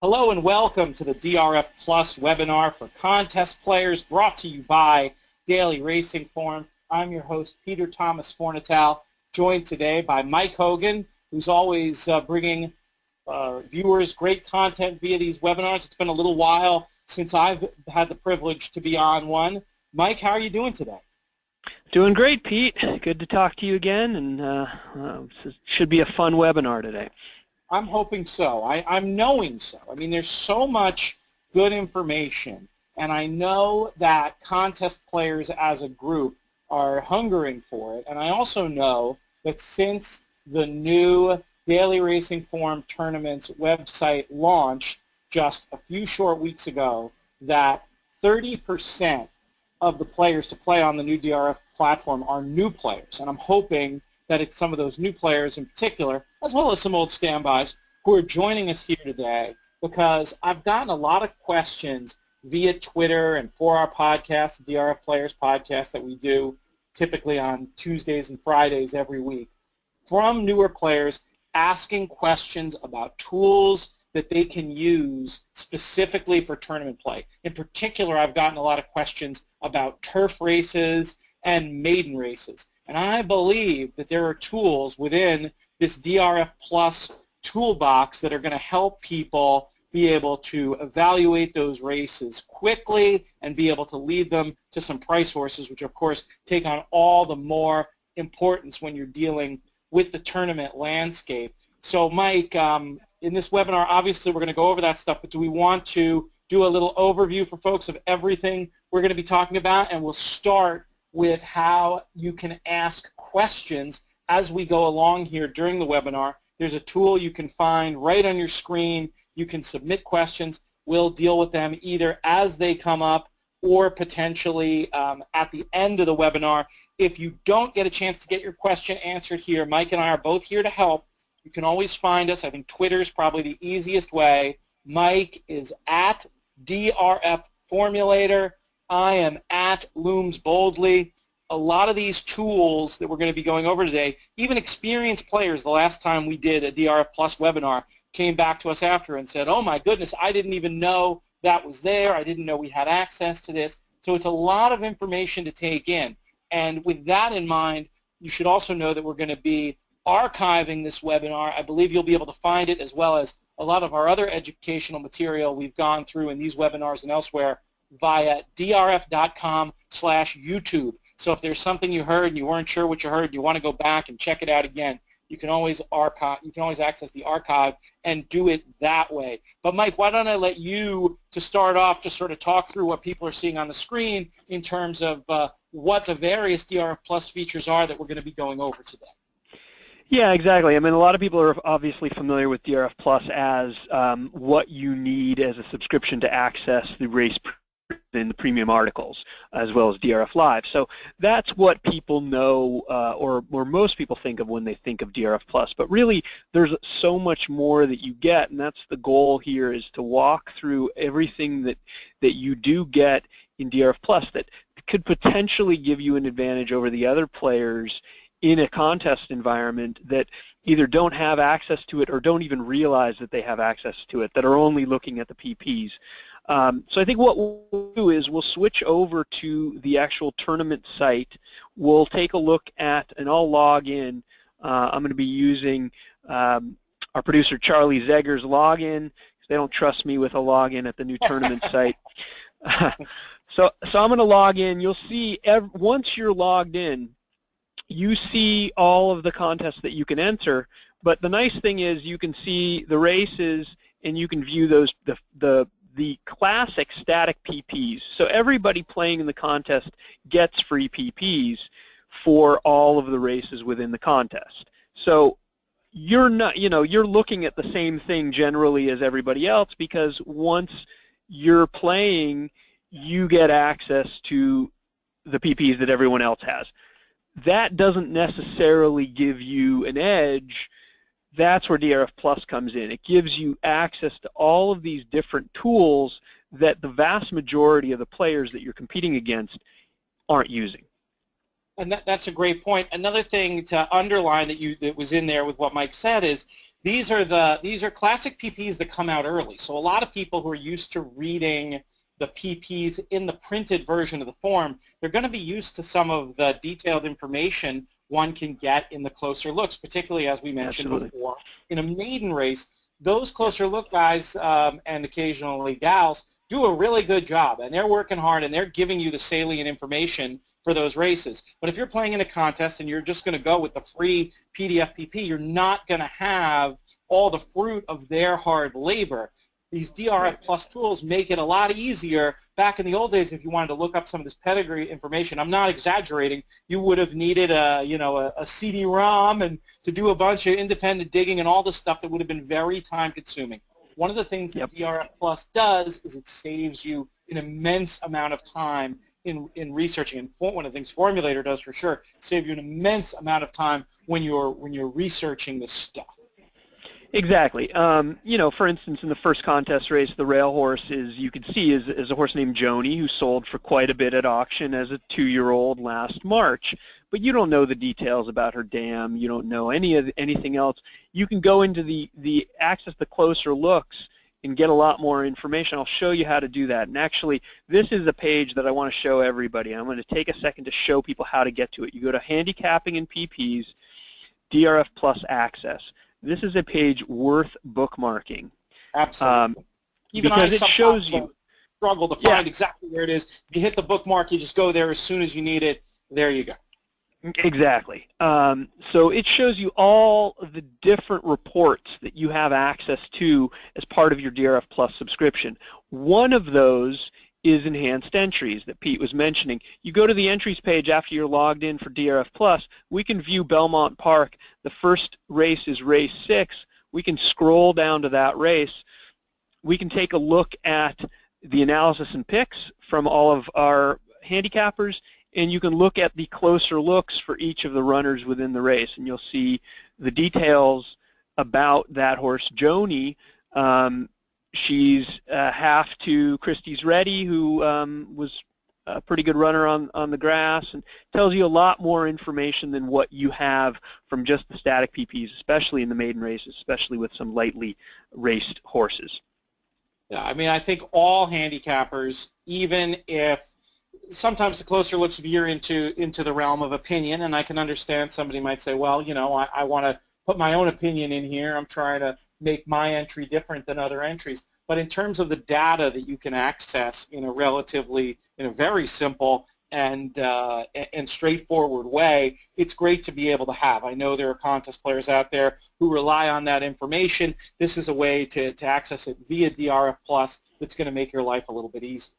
Hello and welcome to the DRF Plus webinar for contest players brought to you by Daily Racing Form. I'm your host, Peter Thomas Fornatale, joined today by Mike Hogan, who's always bringing viewers great content via these webinars. It's been a little while since I've had the privilege to be on one. Mike, how are you doing today? Doing great, Pete. Good to talk to you again, and it should be a fun webinar today. I'm hoping so. I'm knowing so. I mean, there's so much good information, and I know that contest players as a group are hungering for it, and I also know that since the new Daily Racing Form Tournaments website launched just a few short weeks ago, that 30% of the players to play on the new DRF platform are new players, and I'm hoping that it's some of those new players in particular, as well as some old standbys, who are joining us here today, because I've gotten a lot of questions via Twitter and for our podcast, the DRF Players podcast that we do typically on Tuesdays and Fridays every week, from newer players asking questions about tools that they can use specifically for tournament play. In particular, I've gotten a lot of questions about turf races and maiden races. And I believe that there are tools within this DRF Plus toolbox that are going to help people be able to evaluate those races quickly and be able to lead them to some price horses, which of course take on all the more importance when you're dealing with the tournament landscape. So Mike, in this webinar, obviously we're going to go over that stuff, but do we want to do a little overview for folks of everything we're going to be talking about? And we'll start with how you can ask questions as we go along here during the webinar. There's a tool you can find right on your screen. You can submit questions. We'll deal with them either as they come up or potentially at the end of the webinar. If you don't get a chance to get your question answered here, Mike and I are both here to help. You can always find us. I think Twitter is probably the easiest way. Mike is at DRF Formulator. I am at Looms Boldly. A lot of these tools that we're going to be going over today, even experienced players, the last time we did a DRF Plus webinar, came back to us after and said, oh my goodness, I didn't even know that was there. I didn't know we had access to this. So it's a lot of information to take in. And with that in mind, you should also know that we're going to be archiving this webinar. I believe you'll be able to find it, as well as a lot of our other educational material we've gone through in these webinars and elsewhere, via drf.com/YouTube. So if there's something you heard and you weren't sure what you heard, you want to go back and check it out again, you can always access the archive and do it that way. But Mike, why don't I let you, to start off, just sort of talk through what people are seeing on the screen in terms of what the various DRF Plus features are that we're going to be going over today. Yeah, exactly. I mean, a lot of people are obviously familiar with DRF Plus as what you need as a subscription to access the race in the premium articles, as well as DRF Live. So that's what people know, or most people think of when they think of DRF Plus. But really, there's so much more that you get, and that's the goal here, is to walk through everything that you do get in DRF Plus that could potentially give you an advantage over the other players in a contest environment that either don't have access to it or don't even realize that they have access to it, that are only looking at the PPs. So I think what we'll do is we'll switch over to the actual tournament site. We'll take a look at, and I'll log in. I'm going to be using our producer Charlie Zegger's login, because they don't trust me with a login at the new tournament site. So I'm going to log in. You'll see, once you're logged in, you see all of the contests that you can enter. But the nice thing is you can see the races, and you can view those the classic static PPs. So everybody playing in the contest gets free PPs for all of the races within the contest. So you're not, you're looking at the same thing generally as everybody else, because once you're playing, you get access to the PPs that everyone else has. That doesn't necessarily give you an edge. That's where DRF Plus comes in. It gives you access to all of these different tools that the vast majority of the players that you're competing against aren't using. And that's a great point. Another thing to underline that was in there with what Mike said is these are classic PPs that come out early. So a lot of people who are used to reading the PPs in the printed version of the form, they're going to be used to some of the detailed information one can get in the closer looks, particularly as we mentioned before. In a maiden race, those closer look guys and occasionally gals do a really good job, and they're working hard and they're giving you the salient information for those races. But if you're playing in a contest and you're just going to go with the free PDF PP, you're not going to have all the fruit of their hard labor. These DRF Plus tools make it a lot easier. Back in the old days, if you wanted to look up some of this pedigree information, I'm not exaggerating, you would have needed a CD-ROM and to do a bunch of independent digging and all this stuff that would have been very time-consuming. One of the things that DRF Plus does is it saves you an immense amount of time in researching. And one of the things Formulator does for sure, save you an immense amount of time when you're researching this stuff. Exactly. For instance, in the first contest race, the rail horse you could see is a horse named Joni, who sold for quite a bit at auction as a 2-year-old last March. But you don't know the details about her dam. You don't know anything else. You can go into the access the closer looks and get a lot more information. I'll show you how to do that. And actually, this is a page that I want to show everybody. I'm going to take a second to show people how to get to it. You go to Handicapping and PPs, DRF Plus Access. This is a page worth bookmarking. Absolutely. Even because it shows you. Struggle to find exactly where it is. You hit the bookmark, you just go there as soon as you need it. There you go. Exactly. So it shows you all the different reports that you have access to as part of your DRF Plus subscription. One of those is enhanced entries that Pete was mentioning. You go to the entries page after you're logged in for DRF Plus. We can view Belmont Park. The first race is race 6. We can scroll down to that race. We can take a look at the analysis and picks from all of our handicappers, and you can look at the closer looks for each of the runners within the race, and you'll see the details about that horse, Joni. She's half to Christie's Ready, who was a pretty good runner on the grass, and tells you a lot more information than what you have from just the static PPs, especially in the maiden races, especially with some lightly raced horses. Yeah, I mean, I think all handicappers, even if sometimes the closer looks veer into the realm of opinion, and I can understand somebody might say, well, I want to put my own opinion in here. I'm trying to make my entry different than other entries. But in terms of the data that you can access in a very simple and straightforward way, it's great to be able to have. I know there are contest players out there who rely on that information. This is a way to access it via DRF Plus that's going to make your life a little bit easier.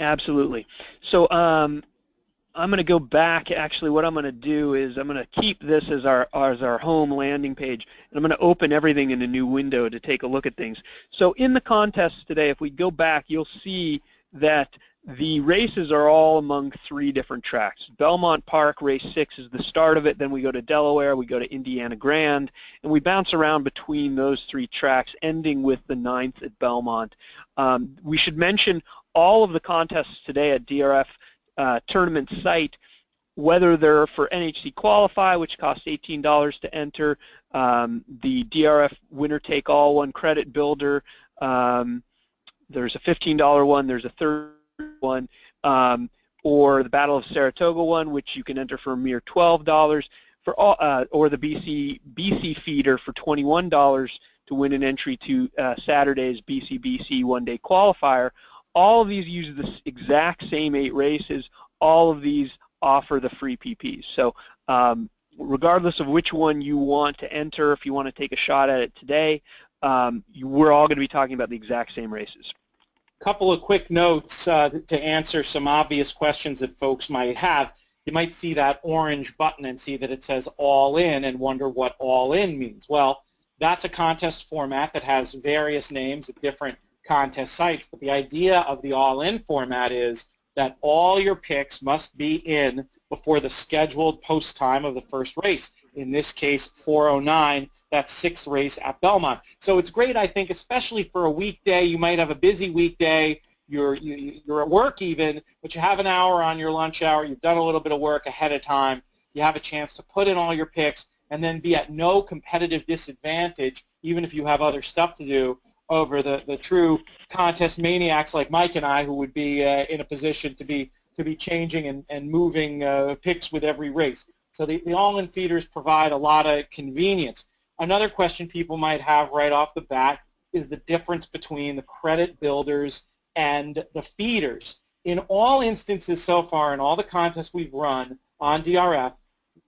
Absolutely. So I'm going to go back. Actually, what I'm going to do is I'm going to keep this as our home landing page, and I'm going to open everything in a new window to take a look at things. So in the contests today, if we go back, you'll see that the races are all among 3 different tracks. Belmont Park, race 6 is the start of it. Then we go to Delaware, we go to Indiana Grand, and we bounce around between those 3 tracks, ending with the 9th at Belmont. We should mention all of the contests today at DRF tournament site, whether they're for NHC Qualify, which costs $18 to enter, the DRF winner-take-all one credit builder, there's a $15 one, there's a $30 one, or the Battle of Saratoga one, which you can enter for a mere $12, for all, or the BC feeder for $21 to win an entry to Saturday's BC one-day qualifier. All of these use the exact same 8 races. All of these offer the free PPs. So regardless of which one you want to enter, if you want to take a shot at it today, we're all going to be talking about the exact same races. Couple of quick notes to answer some obvious questions that folks might have. You might see that orange button and see that it says All In and wonder what All In means. Well, that's a contest format that has various names at different contest sites, but the idea of the all-in format is that all your picks must be in before the scheduled post time of the first race. In this case, 4:09, that's 6th race at Belmont. So it's great, I think, especially for a weekday. You might have a busy weekday, you're at work even, but you have an hour on your lunch hour, you've done a little bit of work ahead of time, you have a chance to put in all your picks, and then be at no competitive disadvantage, even if you have other stuff to do, over the true contest maniacs like Mike and I, who would be in a position to be changing and moving picks with every race. So the all-in feeders provide a lot of convenience. Another question people might have right off the bat is the difference between the credit builders and the feeders. In all instances so far, in all the contests we've run on DRF,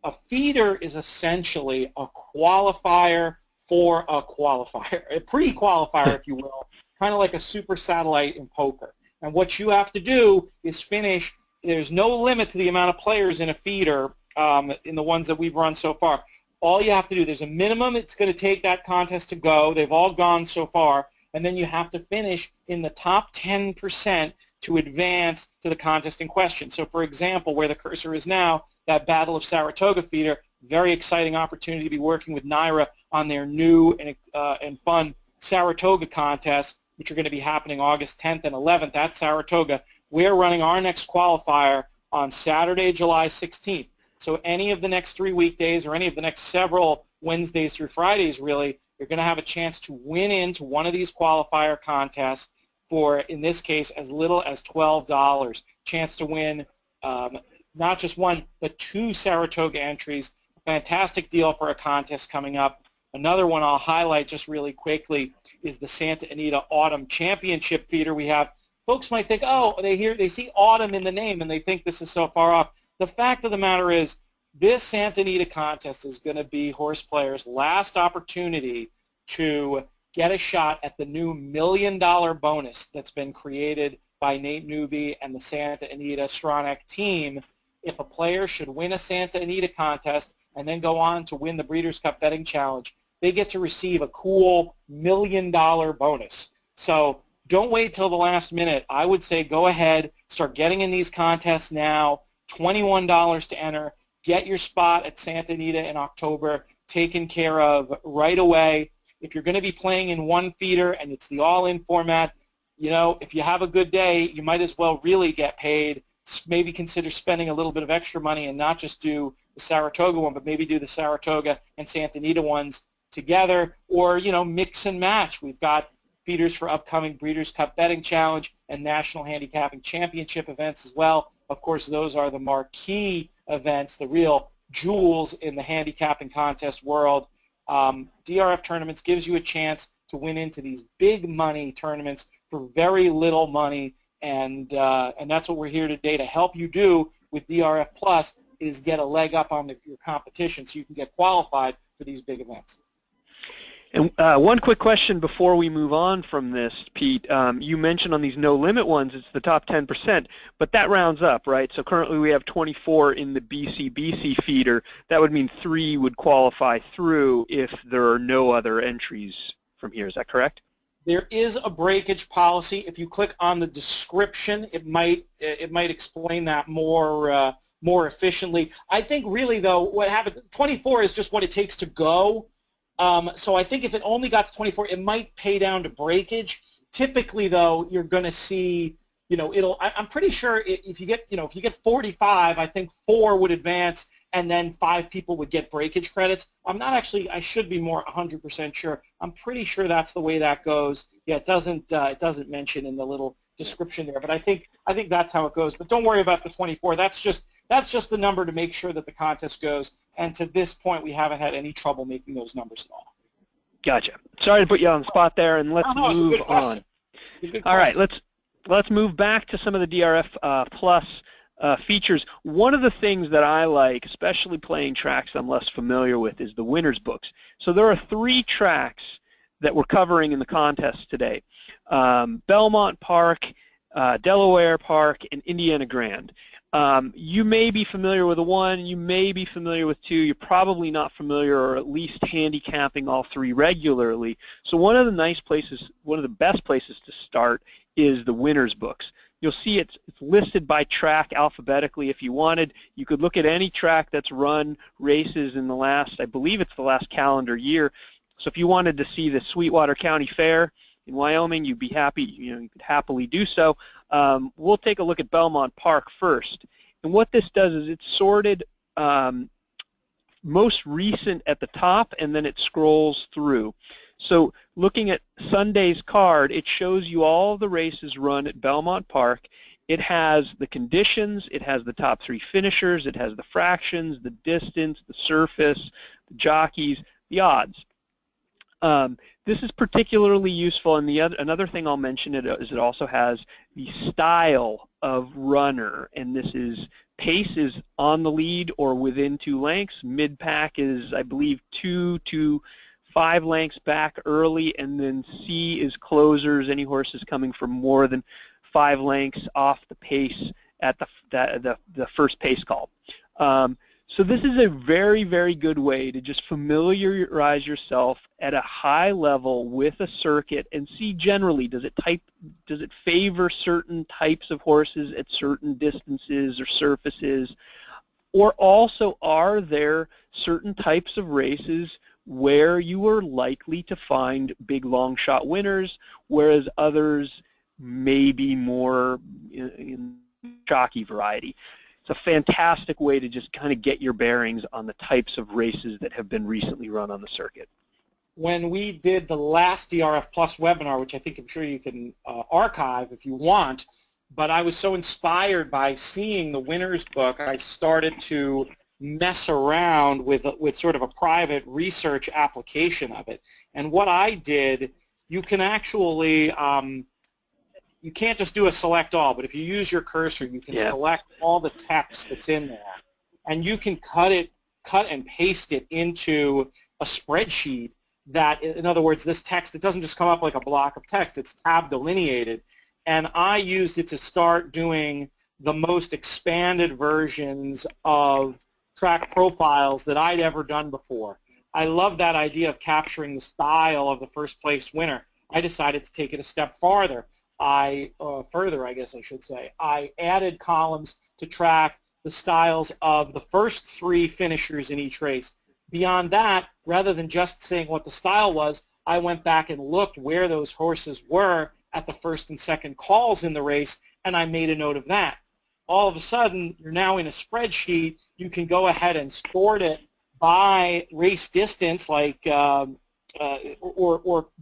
a feeder is essentially a qualifier for a qualifier, a pre-qualifier, if you will, kind of like a super satellite in poker. And what you have to do is finish. There's no limit to the amount of players in a feeder in the ones that we've run so far. All you have to do, there's a minimum it's going to take that contest to go. They've all gone so far. And then you have to finish in the top 10% to advance to the contest in question. So, for example, where the cursor is now, that Battle of Saratoga feeder, very exciting opportunity to be working with NYRA on their new and fun Saratoga contest, which are going to be happening August 10th and 11th at Saratoga. We're running our next qualifier on Saturday, July 16th. So any of the next 3 weekdays or any of the next several Wednesdays through Fridays, really, you're going to have a chance to win into one of these qualifier contests for, in this case, as little as $12. Chance to win not just one, but 2 Saratoga entries. Fantastic deal for a contest coming up. Another one I'll highlight just really quickly is the Santa Anita Autumn Championship feeder we have. Folks might think, oh, they see autumn in the name and they think this is so far off. The fact of the matter is, this Santa Anita contest is going to be horse players' last opportunity to get a shot at the new $1 million bonus that's been created by Nate Newby and the Santa Anita Stronach team. If a player should win a Santa Anita contest and then go on to win the Breeders' Cup Betting Challenge, they get to receive a cool $1 million bonus. So don't wait till the last minute. I would say go ahead, start getting in these contests now. $21 to enter. Get your spot at Santa Anita in October taken care of right away. If you're going to be playing in one feeder and it's the all-in format, you know, if you have a good day, you might as well really get paid. Maybe consider spending a little bit of extra money and not just do the Saratoga one, but maybe do the Saratoga and Santa Anita ones together, or, you know, mix and match. We've got feeders for upcoming Breeders' Cup Betting Challenge and National Handicapping Championship events as well. Of course, those are the marquee events, the real jewels in the handicapping contest world. DRF tournaments gives you a chance to win into these big money tournaments for very little money, and that's what we're here today to help you do with DRF Plus, is get a leg up on your competition so you can get qualified for these big events. And one quick question before we move on from this, Pete. You mentioned on these no-limit ones, it's the top 10%, but that rounds up, right? So currently we have 24 in the BC feeder. That would mean 3 would qualify through if there are no other entries from here. Is that correct? There is a breakage policy. If you click on the description, it might explain that more efficiently. I think really, though, what happened, 24 is just what it takes to go. So I think if it only got to 24, it might pay down to breakage. Typically, though, you're going to see, you know, I'm pretty sure if you get 45, I think 4 would advance, and then 5 people would get breakage credits. I'm not actually, I should be more 100% sure. I'm pretty sure that's the way that goes. Yeah, it doesn't mention in the little description there, but I think that's how it goes. But don't worry about the 24. That's just the number to make sure that the contest goes. And to this point, we haven't had any trouble making those numbers at all. Gotcha. Sorry to put you on the spot there, and let's move on. All right, let's move back to some of the DRF Plus features. One of the things that I like, especially playing tracks I'm less familiar with, is the winner's books. So there are 3 tracks that we're covering in the contest today: Belmont Park, Delaware Park, and Indiana Grand. You may be familiar with 1, you may be familiar with 2, you're probably not familiar or at least handicapping all 3 regularly. So one of the best places to start is the winner's books. You'll see it's listed by track alphabetically if you wanted. You could look at any track that's run races in the last, I believe it's the last calendar year. So if you wanted to see the Sweetwater County Fair in Wyoming, you'd be happy, you could happily do so. We'll take a look at Belmont Park first. And what this does is it's sorted most recent at the top, and then it scrolls through. So looking at Sunday's card, it shows you all the races run at Belmont Park. It has the conditions, it has the top 3 finishers, it has the fractions, the distance, the surface, the jockeys, the odds. This is particularly useful, and another thing I'll mention is it also has the style of runner, and this is pace is on the lead or within 2 lengths. Mid-pack is, I believe, 2 to 5 lengths back early, and then C is closers, any horses coming from more than 5 lengths off the pace at the first pace call. So this is a very, very good way to just familiarize yourself at a high level with a circuit and see generally, does it favor certain types of horses at certain distances or surfaces, or also are there certain types of races where you are likely to find big long shot winners, whereas others may be more in jockey variety. It's a fantastic way to just kind of get your bearings on the types of races that have been recently run on the circuit. When we did the last DRF Plus webinar, which I'm sure you can archive if you want, but I was so inspired by seeing the winner's book, I started to mess around with sort of a private research application of it. And what I did, you can actually you can't just do a select all, but if you use your cursor, you can select all the text that's in there, and you can cut and paste it into a spreadsheet that, in other words, this text, it doesn't just come up like a block of text, it's tab delineated, and I used it to start doing the most expanded versions of track profiles that I'd ever done before. I love that idea of capturing the style of the first place winner. I decided to take it a step farther. Further, I guess I should say, I added columns to track the styles of the first 3 finishers in each race. Beyond that, rather than just saying what the style was, I went back and looked where those horses were at the first and second calls in the race, and I made a note of that. All of a sudden, you're now in a spreadsheet. You can go ahead and sort it by race distance, like or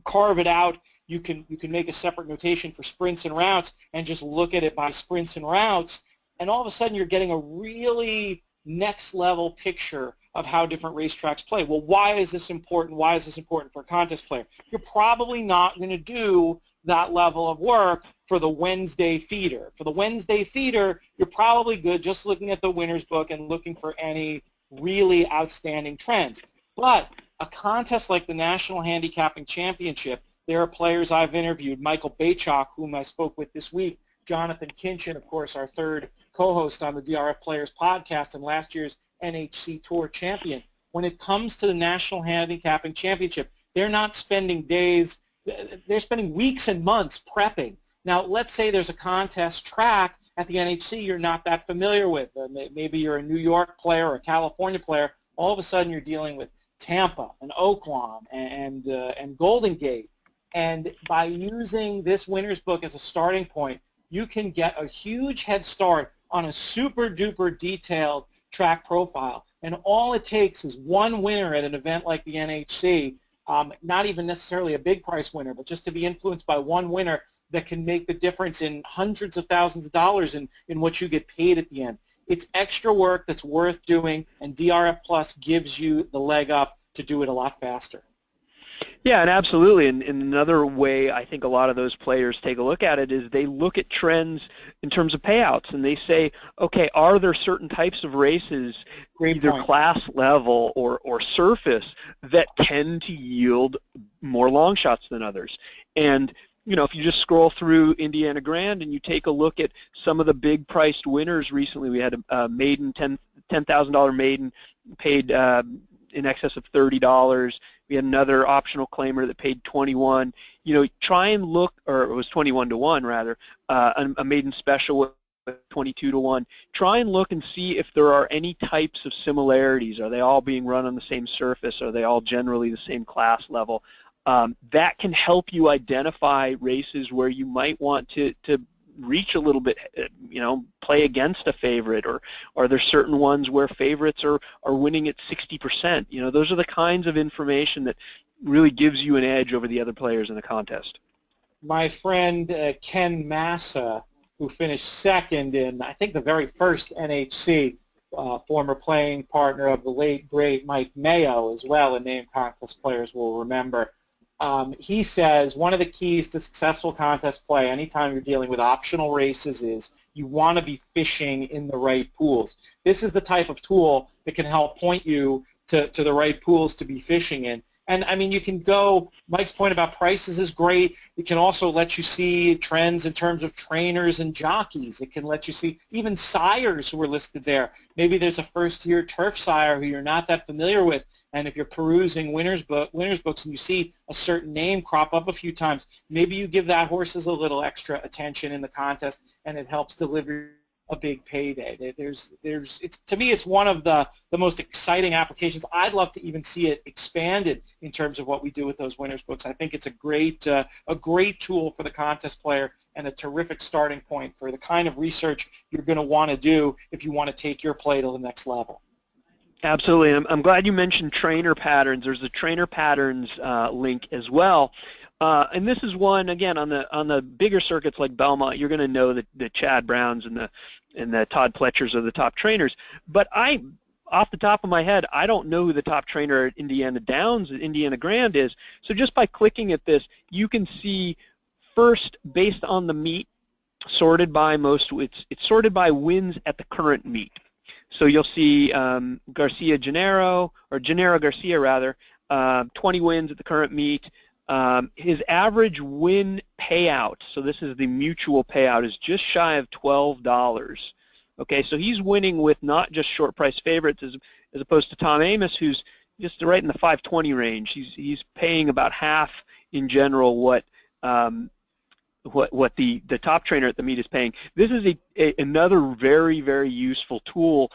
carve it out. You can make a separate notation for sprints and routes and just look at it by sprints and routes, and all of a sudden you're getting a really next level picture of how different racetracks play. Well, why is this important? Why is this important for a contest player? You're probably not going to do that level of work for the Wednesday feeder. For the Wednesday feeder, you're probably good just looking at the winner's book and looking for any really outstanding trends. But a contest like the National Handicapping Championship, there are players I've interviewed, Michael Bachok, whom I spoke with this week, Jonathan Kinchin, of course, our third co-host on the DRF Players podcast and last year's NHC Tour champion. When it comes to the National Handicapping Championship, they're not spending days, they're spending weeks and months prepping. Now, let's say there's a contest track at the NHC you're not that familiar with. Maybe you're a New York player or a California player. All of a sudden you're dealing with Tampa and Oaklawn and Golden Gate. And by using this winner's book as a starting point, you can get a huge head start on a super-duper detailed track profile. And all it takes is one winner at an event like the NHC, not even necessarily a big price winner, but just to be influenced by one winner that can make the difference in hundreds of thousands of dollars in what you get paid at the end. It's extra work that's worth doing, and DRF Plus gives you the leg up to do it a lot faster. Yeah, and absolutely. And another way I think a lot of those players take a look at it is they look at trends in terms of payouts, and they say, okay, are there certain types of races, either class level or surface, that tend to yield more long shots than others? And you know, if you just scroll through Indiana Grand and you take a look at some of the big priced winners recently, we had a maiden, $10,000 maiden paid in excess of $30. We had another optional claimer that paid 21. You know, try and look, or it was 21 to 1 rather, a maiden special with 22 to 1. Try and look and see if there are any types of similarities. Are they all being run on the same surface? Are they all generally the same class level? That can help you identify races where you might want to reach a little bit, play against a favorite, or are there certain ones where favorites are winning at 60%? Those are the kinds of information that really gives you an edge over the other players in the contest. My friend Ken Massa, who finished second in, I think, the very first NHC, former playing partner of the late, great Mike Mayo as well, a name contest players will remember. He says one of the keys to successful contest play anytime you're dealing with optional races is you want to be fishing in the right pools. This is the type of tool that can help point you to the right pools to be fishing in. And, I mean, you can go, Mike's point about prices is great. It can also let you see trends in terms of trainers and jockeys. It can let you see even sires who are listed there. Maybe there's a first-year turf sire who you're not that familiar with, and if you're perusing winners books and you see a certain name crop up a few times, maybe you give that horse a little extra attention in the contest, and it helps deliver a big payday. To me, it's one of the most exciting applications. I'd love to even see it expanded in terms of what we do with those winners books. I think it's a great tool for the contest player and a terrific starting point for the kind of research you're going to want to do if you want to take your play to the next level. Absolutely. I'm glad you mentioned trainer patterns. There's a trainer patterns link as well. And this is one, again, on the bigger circuits like Belmont, you're going to know that the Chad Browns and the Todd Pletchers are the top trainers. But off the top of my head, I don't know who the top trainer at Indiana Downs, Indiana Grand is. So just by clicking at this, you can see first, based on the meet, sorted by it's sorted by wins at the current meet. So you'll see Gennaro Garcia rather, 20 wins at the current meet. His average win payout, so this is the mutual payout, is just shy of $12. Okay, so he's winning with not just short price favorites as opposed to Tom Amoss, who's just right in the 520 range. He's paying about half in general what the top trainer at the meet is paying. This is another very, very useful tool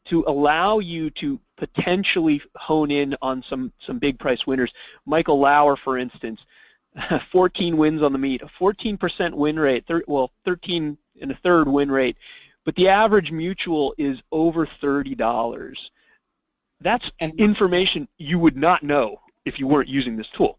to allow you to potentially hone in on some big price winners. Michael Lauer, for instance, 14 wins on the meet, a 14% win rate, 13 and a third win rate, but the average mutual is over $30. That's information you would not know if you weren't using this tool.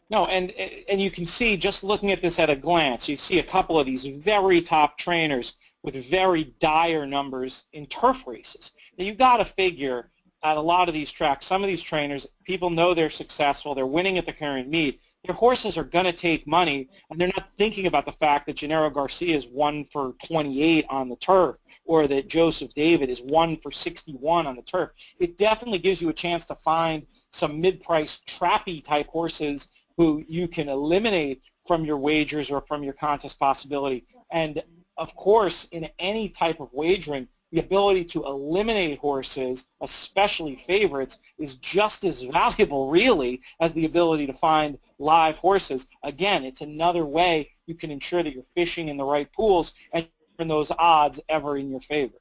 No, and you can see, just looking at this at a glance, you see a couple of these very top trainers with very dire numbers in turf races. Now, you've got to figure at a lot of these tracks, some of these trainers, people know they're successful, they're winning at the current meet, their horses are going to take money, and they're not thinking about the fact that Gennaro Garcia is 1 for 28 on the turf, or that Joseph David is 1 for 61 on the turf. It definitely gives you a chance to find some mid-price trappy type horses who you can eliminate from your wagers or from your contest possibility. And of course, in any type of wagering, the ability to eliminate horses, especially favorites, is just as valuable, really, as the ability to find live horses. Again, it's another way you can ensure that you're fishing in the right pools and turn those odds ever in your favor.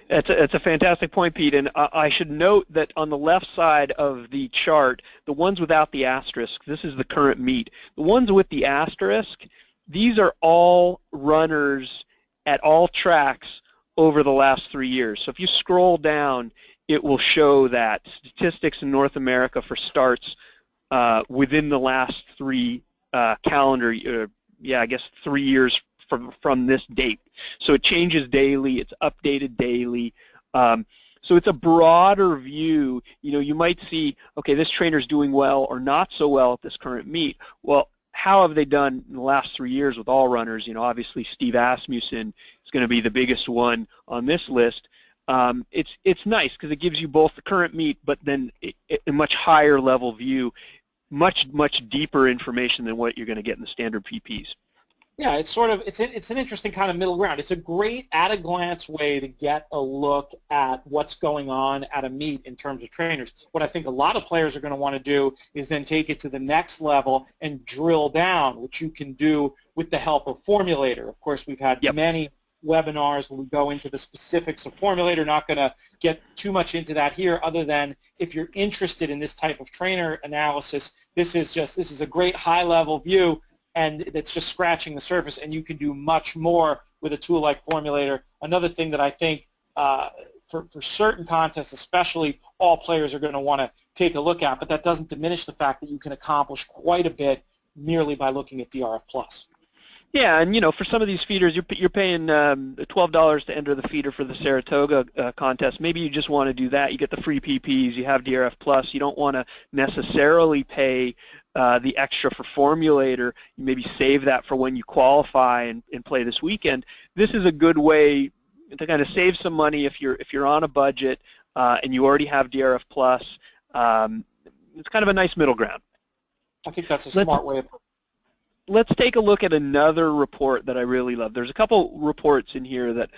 That's a fantastic point, Pete, and I should note that on the left side of the chart, the ones without the asterisk, this is the current meet. The ones with the asterisk, these are all runners at all tracks over the last 3 years. So if you scroll down, it will show that statistics in North America for starts within the last 3 calendar, 3 years from this date. So it changes daily, it's updated daily. So it's a broader view. You might see, okay, this trainer's doing well or not so well at this current meet. Well, how have they done in the last 3 years with all runners? Obviously Steve Asmussen is going to be the biggest one on this list. It's nice because it gives you both the current meet, but then a much higher level view, much deeper information than what you're going to get in the standard PPs. Yeah, it's an interesting kind of middle ground. It's a great at-a-glance way to get a look at what's going on at a meet in terms of trainers. What I think a lot of players are going to want to do is then take it to the next level and drill down, which you can do with the help of Formulator. Of course, we've had many webinars where we go into the specifics of Formulator. Not going to get too much into that here, other than if you're interested in this type of trainer analysis, this is a great high-level view. and that's just scratching the surface, and you can do much more with a tool like Formulator. Another thing that I think for certain contests especially, all players are going to want to take a look at, but that doesn't diminish the fact that you can accomplish quite a bit merely by looking at DRF Plus. Yeah, and for some of these feeders, you're paying $12 to enter the feeder for the Saratoga contest. Maybe you just want to do that. You get the free PPs. You have DRF Plus. You don't want to necessarily pay the extra for Formulator. You maybe save that for when you qualify and play this weekend. This is a good way to kind of save some money if you're on a budget and you already have DRF Plus. It's kind of a nice middle ground. I think that's a smart way of putting it. Let's take a look at another report that I really love. There's a couple reports in here that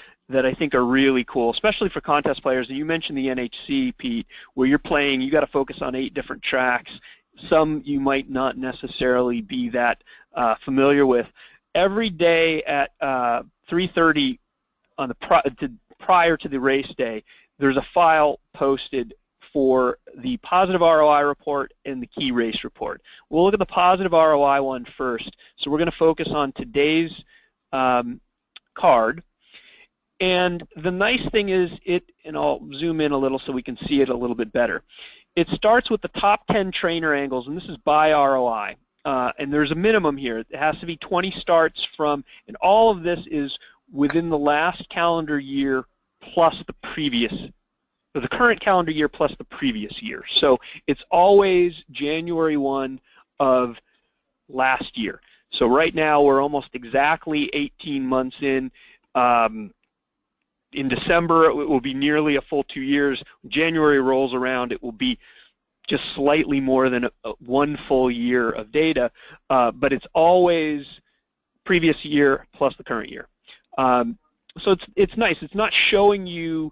I think are really cool, especially for contest players. You mentioned the NHC, Pete, where you're playing, you got to focus on 8 different tracks. Some you might not necessarily be that familiar with. Every day at 3:30 on prior to the race day, there's a file posted for the positive ROI report and the key race report. We'll look at the positive ROI one first. So we're going to focus on today's card. And the nice thing is and I'll zoom in a little so we can see it a little bit better. It starts with the top 10 trainer angles, and this is by ROI. And there's a minimum here. It has to be 20 starts from, and all of this is within the last calendar year plus the previous, so the current calendar year plus the previous year. So it's always January 1 of last year. So right now we're almost exactly 18 months in. In December it will be nearly a full 2 years. When January rolls around, it will be just slightly more than one full year of data, but it's always previous year plus the current year. So it's nice. It's not showing you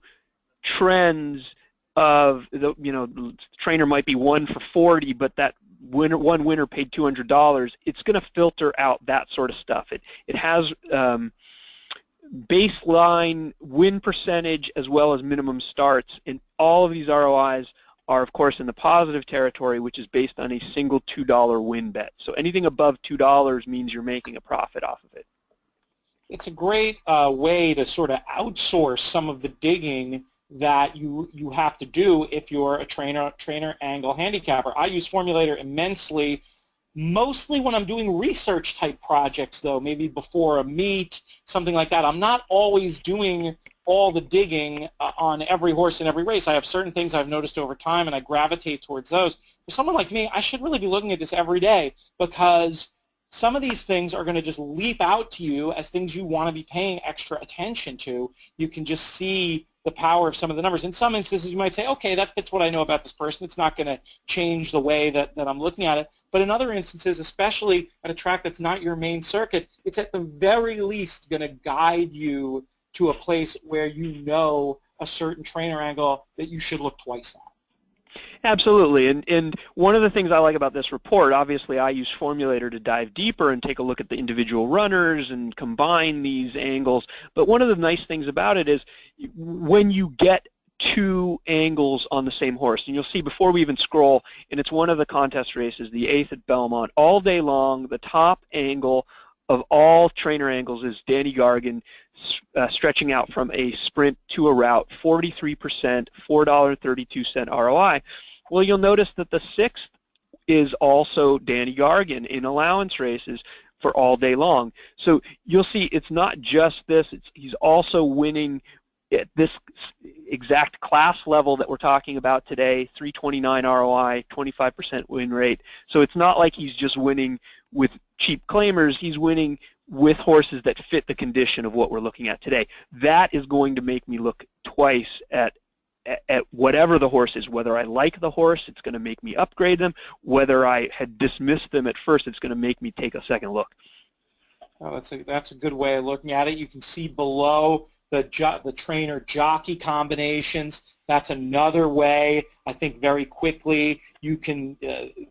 trends of the trainer might be 1 for 40, but that one winner paid $200. It's going to filter out that sort of stuff. It has baseline win percentage as well as minimum starts, and all of these ROIs are of course in the positive territory, which is based on a single $2 win bet. So anything above $2 means you're making a profit off of it. It's a great way to sort of outsource some of the digging that you have to do if you're a trainer angle handicapper. I use Formulator immensely, mostly when I'm doing research type projects though, maybe before a meet, something like that. I'm not always doing all the digging on every horse in every race. I have certain things I've noticed over time and I gravitate towards those. For someone like me, I should really be looking at this every day because some of these things are going to just leap out to you as things you want to be paying extra attention to. You can just see the power of some of the numbers. In some instances, you might say, okay, that fits what I know about this person. It's not going to change the way that I'm looking at it. But in other instances, especially at a track that's not your main circuit, it's at the very least going to guide you to a place where you know a certain trainer angle that you should look twice at. Absolutely, and one of the things I like about this report, obviously I use Formulator to dive deeper and take a look at the individual runners and combine these angles, but one of the nice things about it is when you get 2 angles on the same horse, and you'll see before we even scroll, and it's one of the contest races, the 8th at Belmont, all day long, the top angle of all trainer angles is Danny Gargan stretching out from a sprint to a route, 43%, $4.32 ROI. Well, you'll notice that the 6th is also Danny Gargan in allowance races for all day long. So you'll see it's not just this, he's also winning at this exact class level that we're talking about today, 329 ROI, 25% win rate. So it's not like he's just winning with cheap claimers, he's winning with horses that fit the condition of what we're looking at today. That is going to make me look twice at whatever the horse is. Whether I like the horse, it's going to make me upgrade them. Whether I had dismissed them at first, it's going to make me take a second look. Well, that's a good way of looking at it. You can see below the trainer jockey combinations. That's another way. I think very quickly you can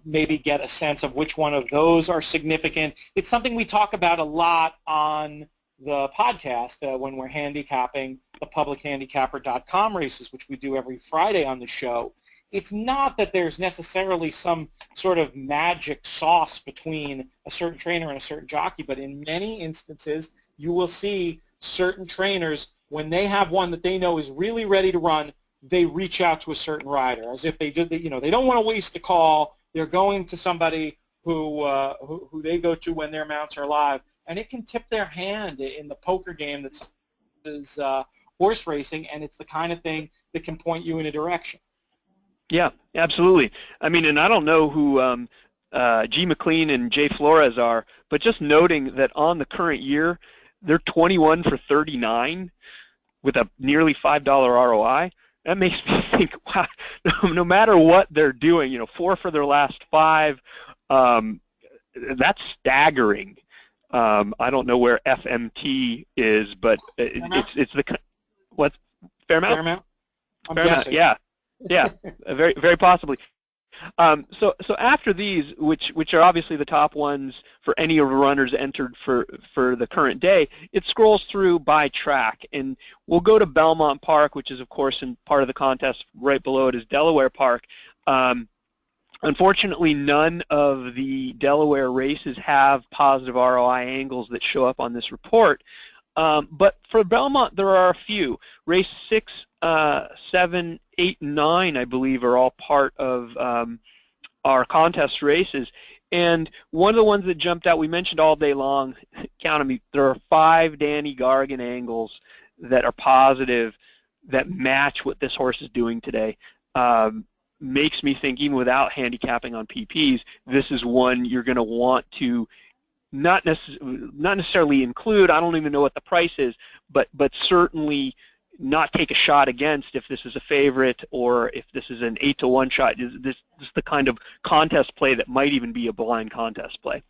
maybe get a sense of which one of those are significant. It's something we talk about a lot on the podcast when we're handicapping the publichandicapper.com races, which we do every Friday on the show. it's not that there's necessarily some sort of magic sauce between a certain trainer and a certain jockey, but in many instances you will see certain trainers, when they have one that they know is really ready to run, they reach out to a certain rider as if they did, they don't want to waste a call. They're going to somebody who they go to when their mounts are live, and it can tip their hand in the poker game that is horse racing, and it's the kind of thing that can point you in a direction. Yeah, absolutely. I mean, and I don't know who G. McLean and Jay Flores are, but just noting that on the current year, they're 21 for 39 with a nearly $5 ROI. That makes me think, wow, no matter what they're doing, 4 for their last 5, that's staggering. I don't know where FMT is, but it's the what Fairmount? Fairmount. I'm Fairmount, guessing. yeah, very very possibly. So after these, which are obviously the top ones for any of the runners entered for the current day, it scrolls through by track, and we'll go to Belmont Park, which is of course in part of the contest. Right below it is Delaware Park. Unfortunately, none of the Delaware races have positive ROI angles that show up on this report. But for Belmont, there are a few. Race 6, 7, 8, and 9, I believe, are all part of our contest races. And one of the ones that jumped out, we mentioned all day long, count on me, there are 5 Danny Gargan angles that are positive that match what this horse is doing today. Makes me think, even without handicapping on PPs, this is one you're going to want to not necessarily include. I don't even know what the price is, but certainly not take a shot against if this is a favorite or if this is an 8-to-1 shot. This is the kind of contest play that might even be a blind contest play.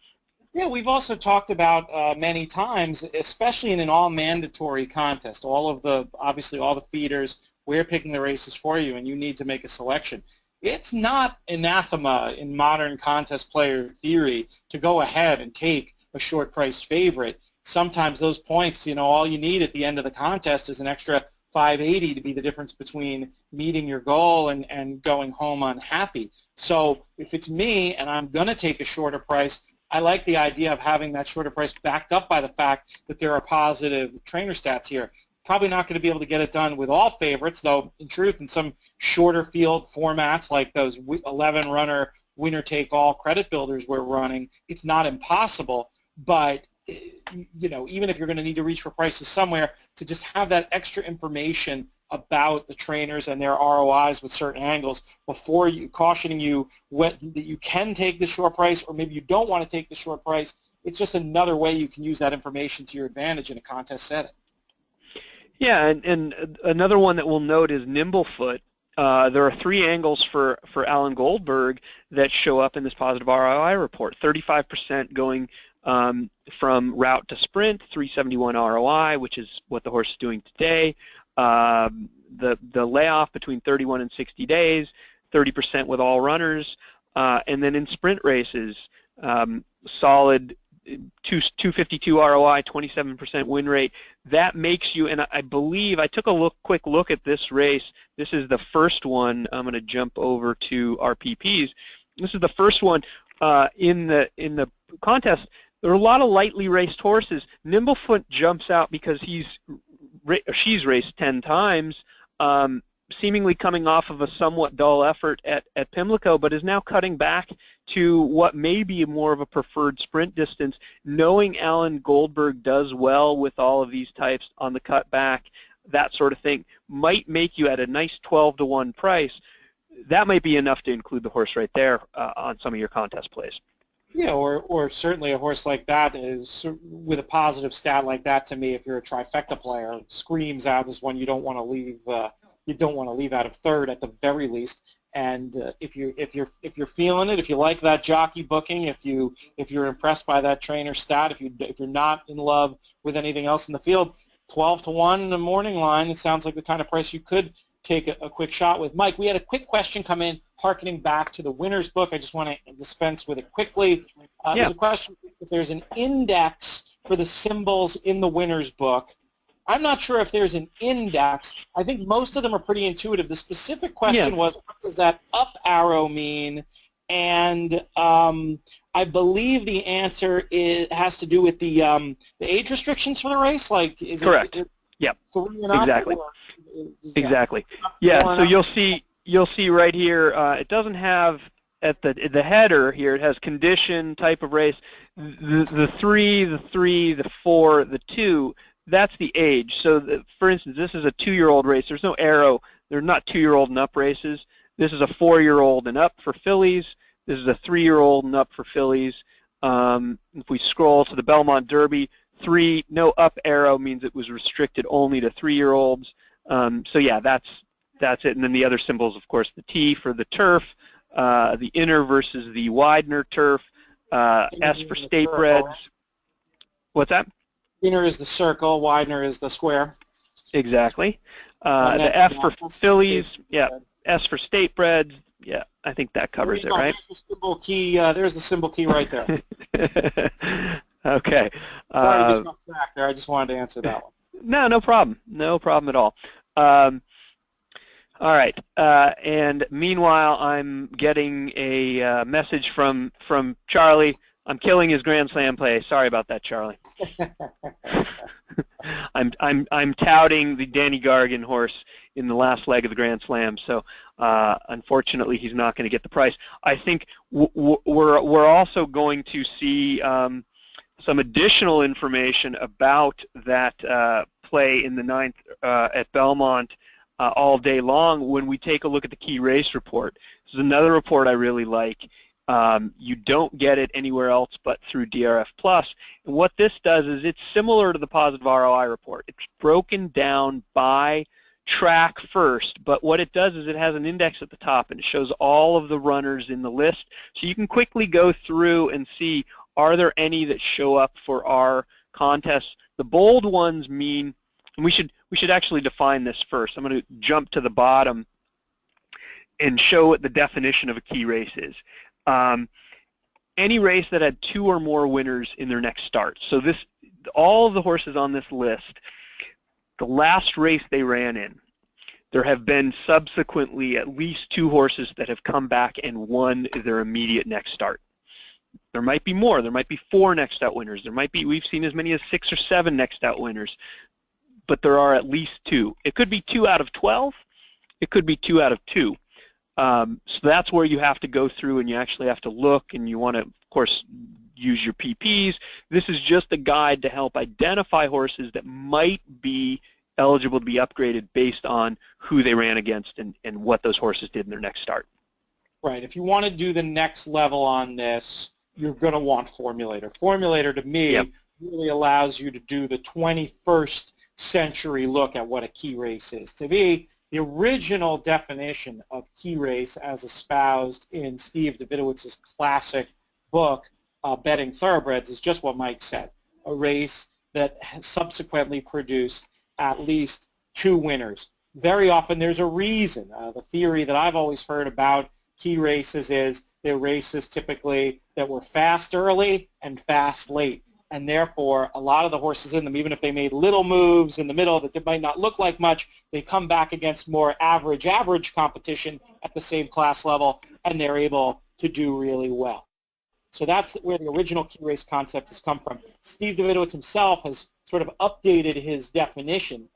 Yeah, we've also talked about many times, especially in an all-mandatory contest, obviously all the feeders, we're picking the races for you, and you need to make a selection. It's not anathema in modern contest player theory to go ahead and take a short-priced favorite. Sometimes those points, all you need at the end of the contest is an extra $5.80 to be the difference between meeting your goal and going home unhappy. So if it's me and I'm going to take a shorter price, I like the idea of having that shorter price backed up by the fact that there are positive trainer stats here. Probably not going to be able to get it done with all favorites, though in truth in some shorter field formats like those 11-runner winner-take-all credit builders we're running, it's not impossible. But even if you're going to need to reach for prices somewhere, to just have that extra information about the trainers and their ROIs with certain angles before cautioning you that you can take the short price or maybe you don't want to take the short price, it's just another way you can use that information to your advantage in a contest setting. Yeah, and another one that we'll note is Nimblefoot. There are 3 angles for Alan Goldberg that show up in this positive ROI report. 35% going from route to sprint, 371 ROI, which is what the horse is doing today. The layoff between 31 and 60 days, 30% with all runners, and then in sprint races, solid 252 ROI, 27% win rate. That makes you, and I believe, I took a quick look at this race. This is the first one. I'm going to jump over to our PPs. This is the first one in the contest. There are a lot of lightly raced horses. Nimblefoot jumps out because she's raced 10 times, seemingly coming off of a somewhat dull effort at Pimlico, but is now cutting back to what may be more of a preferred sprint distance. Knowing Alan Goldberg does well with all of these types on the cut back, that sort of thing, might make you at a nice 12-to-1 price. That might be enough to include the horse right there on some of your contest plays. Yeah, or certainly a horse like that is, with a positive stat like that, to me, if you're a trifecta player, screams out as one you don't want to leave. You don't want to leave out of third at the very least. And if you're feeling it, if you like that jockey booking, if you're impressed by that trainer stat, if you're not in love with anything else in the field, 12-to-1 in the morning line, it sounds like the kind of price you could take a quick shot with. Mike, we had a quick question come in, harkening back to the winner's book. I just want to dispense with it quickly. There's a question if there's an index for the symbols in the winner's book. I'm not sure if there's an index. I think most of them are pretty intuitive. The specific question was, what does that up arrow mean? And I believe the answer has to do with the age restrictions for the race. Like, is Correct. it Yep. 3 and up? Exactly. Exactly. Up Yeah. one So up? you'll see right here. It doesn't have at the header here. It has condition, type of race. The 3, the 4, the 2. That's the age. So, for instance, this is a 2-year-old race. There's no arrow. They're not 2-year-old and up races. This is a 4-year-old and up for fillies. This is a 3-year-old and up for fillies. If we scroll to the Belmont Derby, 3, no up arrow means it was restricted only to 3-year-olds. So yeah, that's it. And then the other symbols, of course, the T for the turf, the inner versus the Widener turf, S for state breds. What's that? Inner is the circle, Widener is the square. Exactly. The F for fillies, yeah. S for state breds, yeah. I think that covers it, right? There's the symbol key. There's the symbol key right there. Okay. Sorry to get off track there. I just wanted to answer that one. No problem. No problem at all. All right. And meanwhile, I'm getting a message from Charlie. I'm killing his Grand Slam play. Sorry about that, Charlie. I'm touting the Danny Gargan horse in the last leg of the Grand Slam. So unfortunately, he's not going to get the price. I think we're also going to see some additional information about that play in the 9th at Belmont all day long when we take a look at the key race report. This is another report I really like. You don't get it anywhere else but through DRF Plus. And what this does is it's similar to the positive ROI report. It's broken down by track first, but what it does is it has an index at the top and it shows all of the runners in the list. So you can quickly go through and see, are there any that show up for our contests? The bold ones mean, and we should actually define this first. I'm going to jump to the bottom and show what the definition of a key race is. Any race that had 2 or more winners in their next start. So all of the horses on this list, the last race they ran in, there have been subsequently at least 2 horses that have come back and won their immediate next start. There might be more. There might be 4 next out winners. There might be, we've seen as many as 6 or 7 next out winners, but there are at least 2. It could be 2 out of 12. It could be 2 out of 2. So that's where you have to go through and you actually have to look, and you want to, of course, use your PPs. This is just a guide to help identify horses that might be eligible to be upgraded based on who they ran against and what those horses did in their next start. Right. If you want to do the next level on this, you're going to want Formulator. Formulator, to me, really allows you to do the 21st century look at what a key race is. To me, the original definition of key race as espoused in Steve Davidowitz's classic book, Betting Thoroughbreds, is just what Mike said, a race that has subsequently produced at least 2 winners. Very often there's a reason. The theory that I've always heard about key races is they're races typically that were fast early and fast late. And therefore, a lot of the horses in them, even if they made little moves in the middle that might not look like much, they come back against more average competition at the same class level, and they're able to do really well. So that's where the original key race concept has come from. Steve Davidowitz himself has sort of updated his definition.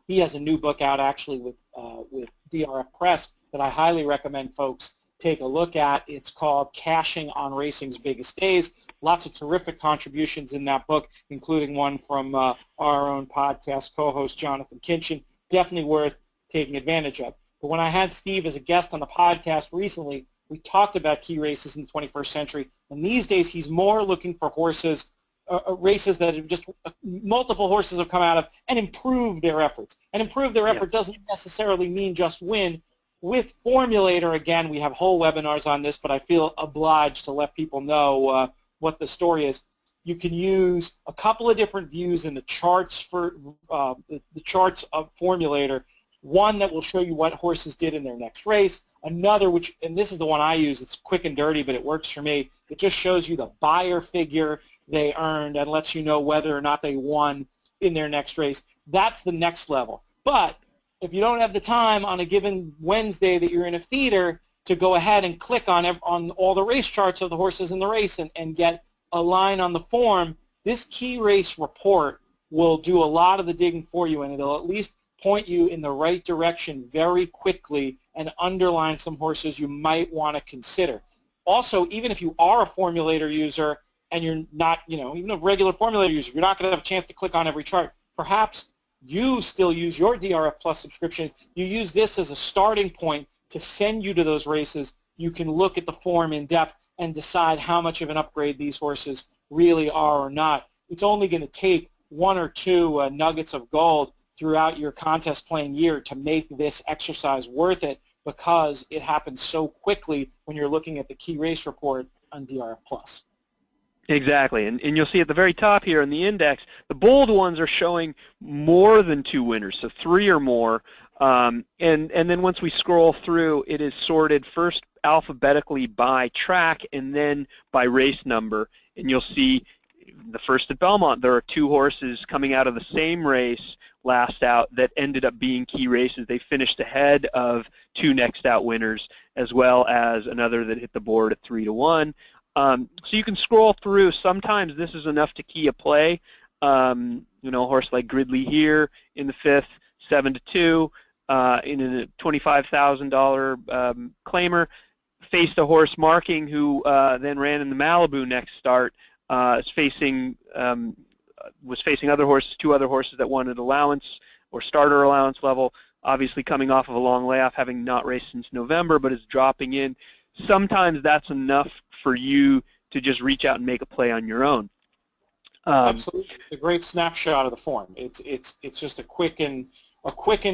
He has a new book out actually with DRF Press that I highly recommend folks take a look at. It's called Cashing on Racing's Biggest Days. Lots of terrific contributions in that book, including one from our own podcast co-host Jonathan Kinchin. Definitely worth taking advantage of. But when I had Steve as a guest on the podcast recently, we talked about key races in the 21st century, and these days he's more looking for horses, races that have just multiple horses have come out of and improved their efforts. And improve their effort doesn't necessarily mean just win. With Formulator, again, we have whole webinars on this, but I feel obliged to let people know what the story is. You can use a couple of different views in the charts for the charts of Formulator. One that will show you what horses did in their next race. Another, which, and this is the one I use, it's quick and dirty, but it works for me. It just shows you the buyer figure they earned and lets you know whether or not they won in their next race. that's the next level. But if you don't have the time on a given Wednesday that you're in a feeder to go ahead and click on all the race charts of the horses in the race and get a line on the form, this key race report will do a lot of the digging for you, and it'll at least point you in the right direction very quickly and underline some horses you might want to consider. Also, even if you are a formulator user and you're not, even a regular formulator user, you're not going to have a chance to click on every chart. Perhaps you still use your DRF Plus subscription. You use this as a starting point to send you to those races. You can look at the form in depth and decide how much of an upgrade these horses really are or not. It's only going to take one or two nuggets of gold throughout your contest playing year to make this exercise worth it, because it happens so quickly when you're looking at the key race report on DRF Plus. Exactly, and you'll see at the very top here in the index, the bold ones are showing more than 2 winners, so 3 or more. And then once we scroll through, it is sorted first alphabetically by track and then by race number. And you'll see the first at Belmont, there are 2 horses coming out of the same race last out that ended up being key races. They finished ahead of 2 next out winners, as well as another that hit the board at 3-1. So you can scroll through. Sometimes this is enough to key a play. A horse like Gridley here in the 5th, 7-2, in a $25,000 claimer, faced a horse Marking who then ran in the Malibu next start. Was facing other horses, 2 other horses that wanted allowance or starter allowance level, obviously coming off of a long layoff, having not raced since November, but is dropping in. Sometimes that's enough for you to just reach out and make a play on your own. Absolutely, it's a great snapshot of the form. It's just a quick and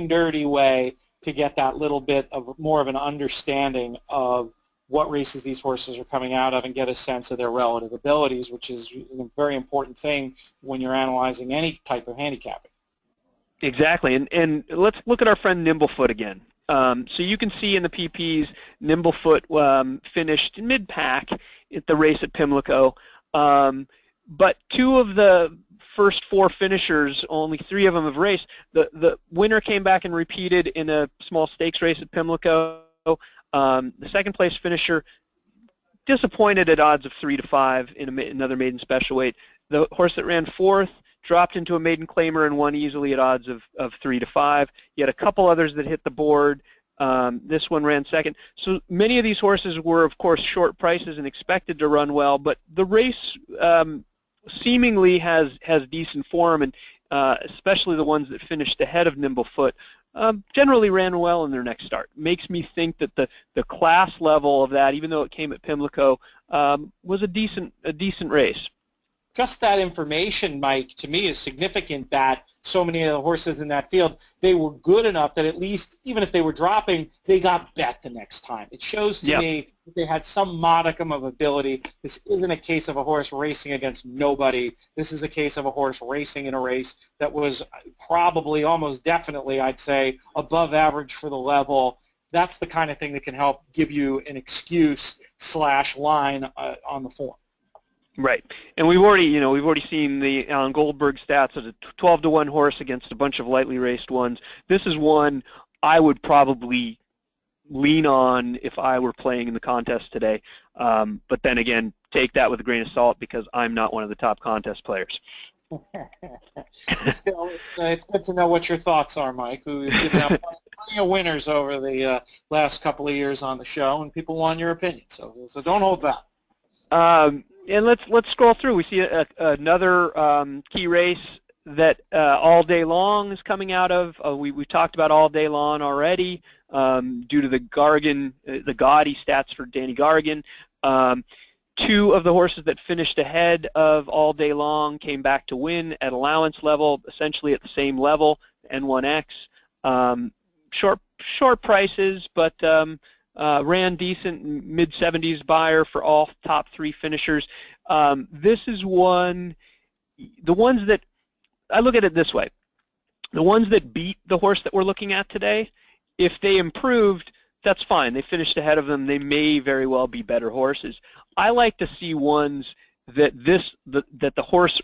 dirty way to get that little bit of more of an understanding of what races these horses are coming out of and get a sense of their relative abilities, which is a very important thing when you're analyzing any type of handicapping. Exactly, and let's look at our friend Nimblefoot again. So you can see in the PPs, Nimblefoot finished mid-pack at the race at Pimlico, but 2 of the first 4 finishers, only 3 of them have raced. The winner came back and repeated in a small stakes race at Pimlico. The second place finisher disappointed at odds of 3-5 in another maiden special weight. The horse that ran 4th dropped into a maiden claimer and won easily at odds of 3-5. You had a couple others that hit the board. This one ran 2nd. So many of these horses were, of course, short prices and expected to run well, but the race seemingly has decent form, and especially the ones that finished ahead of Nimblefoot generally ran well in their next start. Makes me think that the class level of that, even though it came at Pimlico, was a decent race. Just that information, Mike, to me is significant that so many of the horses in that field, they were good enough that at least, even if they were dropping, they got bet the next time. It shows to me that they had some modicum of ability. This isn't a case of a horse racing against nobody. This is a case of a horse racing in a race that was probably, almost definitely, I'd say, above average for the level. That's the kind of thing that can help give you an excuse/line on the form. Right, and we've already seen the Alan Goldberg stats as a 12-1 horse against a bunch of lightly raced ones. This is one I would probably lean on if I were playing in the contest today. But then again, take that with a grain of salt because I'm not one of the top contest players. Still, it's good to know what your thoughts are, Mike. We've given out plenty of winners over the last couple of years on the show, and people want your opinion. So don't hold back. And let's scroll through. We see another key race that All Day Long is coming out of. We talked about All Day Long already due to the gaudy stats for Danny Gargan. 2 of the horses that finished ahead of All Day Long came back to win at allowance level, essentially at the same level, N1X. Short prices, but ran decent, mid-70s buyer for all top 3 finishers. This is the ones that, I look at it this way, the ones that beat the horse that we're looking at today, if they improved, that's fine. They finished ahead of them. They may very well be better horses. I like to see ones that the horse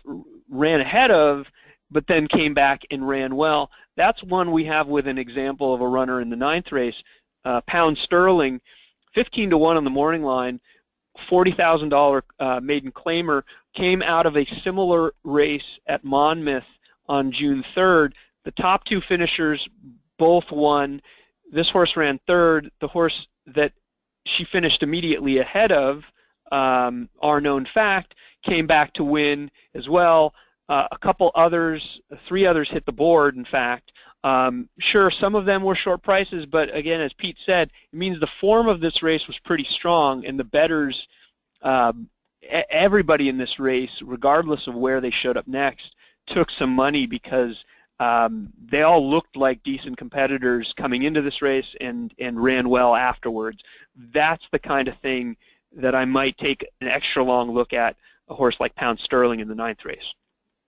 ran ahead of but then came back and ran well. That's one we have with an example of a runner in the 9th race, Pound Sterling, 15-1 on the morning line, $40,000 maiden claimer, came out of a similar race at Monmouth on June 3rd. The top 2 finishers both won. This horse ran 3rd. The horse that she finished immediately ahead of, Our Known Fact, came back to win as well. A couple others, 3 others hit the board, in fact. Sure, some of them were short prices, but again, as Pete said, it means the form of this race was pretty strong, and the bettors, everybody in this race, regardless of where they showed up next, took some money because they all looked like decent competitors coming into this race and ran well afterwards. That's the kind of thing that I might take an extra long look at a horse like Pound Sterling in the 9th race.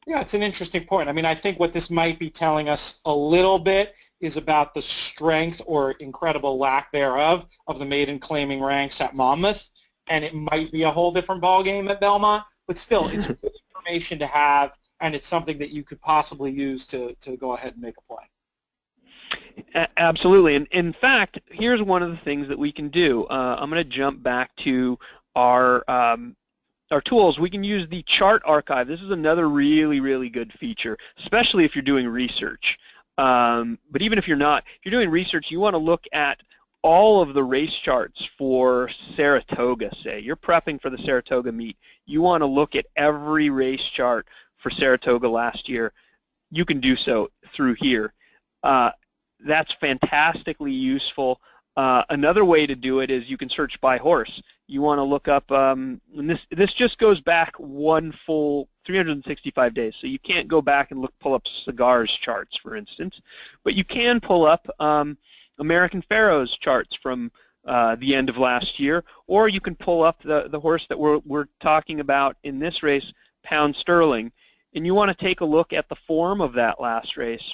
Yeah, it's an interesting point. I mean, I think what this might be telling us a little bit is about the strength or incredible lack thereof of the maiden claiming ranks at Monmouth, and it might be a whole different ballgame at Belmont, but still, it's good information to have, and it's something that you could possibly use to go ahead and make a play. Absolutely, and in fact, here's one of the things that we can do. I'm going to jump back to our tools. We can use the chart archive. This is another really, really good feature, especially if you're doing research. But even if you're not, if you're doing research, you want to look at all of the race charts for Saratoga, say. You're prepping for the Saratoga meet. You want to look at every race chart for Saratoga last year. You can do so through here. That's fantastically useful. Another way to do it is you can search by horse. You want to look up, and this just goes back one full 365 days, so you can't go back and pull up Cigars charts, for instance, but you can pull up American Pharoah's charts from the end of last year, or you can pull up the horse that we're talking about in this race, Pound Sterling, and you want to take a look at the form of that last race.